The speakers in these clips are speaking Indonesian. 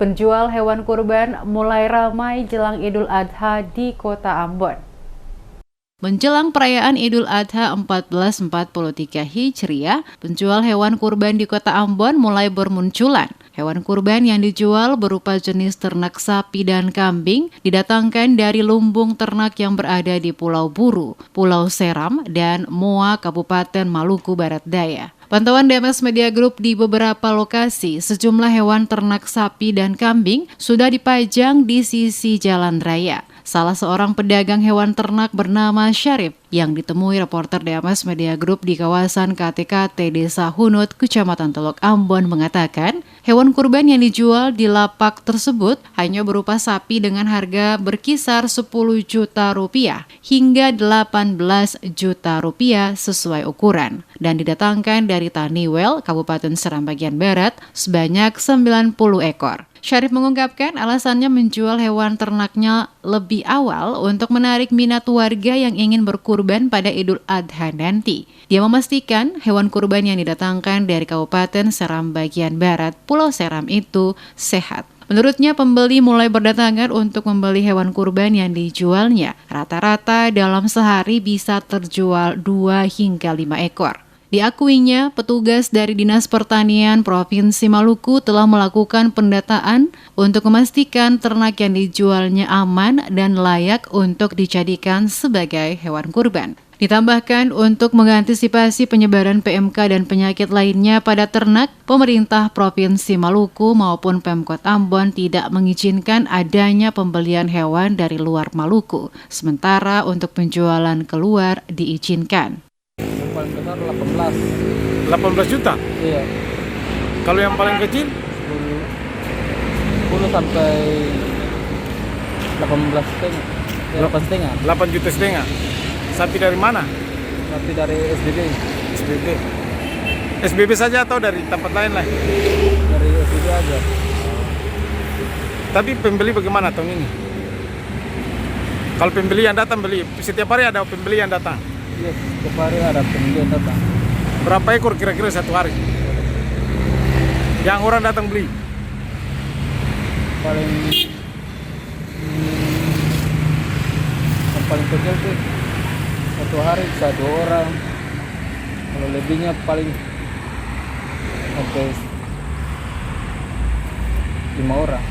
Penjual hewan kurban mulai ramai jelang Idul Adha di Kota Ambon. Menjelang perayaan Idul Adha 1443 Hijriah, penjual hewan kurban di Kota Ambon mulai bermunculan. Hewan kurban yang dijual berupa jenis ternak sapi dan kambing didatangkan dari lumbung ternak yang berada di Pulau Buru, Pulau Seram, dan Moa, Kabupaten Maluku Barat Daya. Pantauan DMS Media Group di beberapa lokasi, sejumlah hewan ternak sapi dan kambing sudah dipajang di sisi jalan raya. Salah seorang pedagang hewan ternak bernama Syarif yang ditemui reporter DMS Media Group di kawasan KTKT Desa Hunut, Kecamatan Teluk Ambon mengatakan, hewan kurban yang dijual di lapak tersebut hanya berupa sapi dengan harga berkisar 10 juta rupiah hingga 18 juta rupiah sesuai ukuran dan didatangkan dari Taniwel, Kabupaten Seram bagian Barat sebanyak 90 ekor. Syarif mengungkapkan alasannya menjual hewan ternaknya lebih awal untuk menarik minat warga yang ingin berkurban pada Idul Adha nanti. Dia memastikan hewan kurban yang didatangkan dari Kabupaten Seram bagian Barat, Pulau Seram itu sehat. Menurutnya, pembeli mulai berdatangan untuk membeli hewan kurban yang dijualnya. Rata-rata dalam sehari bisa terjual 2 hingga 5 ekor. Diakuinya, petugas dari Dinas Pertanian Provinsi Maluku telah melakukan pendataan untuk memastikan ternak yang dijualnya aman dan layak untuk dijadikan sebagai hewan kurban. Ditambahkan, untuk mengantisipasi penyebaran PMK dan penyakit lainnya pada ternak, pemerintah Provinsi Maluku maupun Pemkot Ambon tidak mengizinkan adanya pembelian hewan dari luar Maluku, sementara untuk penjualan keluar diizinkan. Yang paling besar 18. 18 juta? Iya. Kalau yang paling kecil? 10 sampai 18 setengah. 8 setengah. 8 juta setengah. Sapi dari mana? Sapi dari SBB. SBB. SBB saja atau dari tempat lain lah? Dari SBB aja. Tapi pembeli bagaimana tahun ini? Kalau pembeli yang datang beli, setiap hari ada pembeli yang datang? Yes, setiap hari ada pembeli yang datang. Berapa ekor kira-kira satu hari? Yang orang datang beli? Yang paling kecil tuh satu hari bisa 2 orang. Kalau lebihnya paling sampai 5 orang.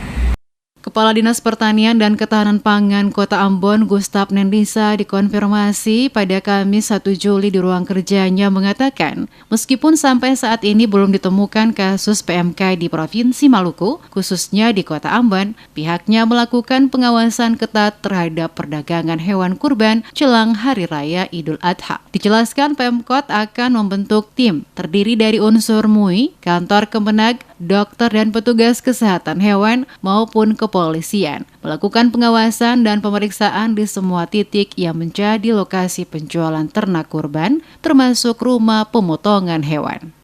Kepala Dinas Pertanian dan Ketahanan Pangan Kota Ambon, Gustaf Nendisa, dikonfirmasi pada Kamis 1 Juli di ruang kerjanya mengatakan, meskipun sampai saat ini belum ditemukan kasus PMK di Provinsi Maluku, khususnya di Kota Ambon, pihaknya melakukan pengawasan ketat terhadap perdagangan hewan kurban jelang Hari Raya Idul Adha. Dijelaskan Pemkot akan membentuk tim terdiri dari unsur MUI, kantor Kemenag, dokter dan petugas kesehatan hewan maupun kepolisian melakukan pengawasan dan pemeriksaan di semua titik yang menjadi lokasi penjualan ternak kurban termasuk rumah pemotongan hewan.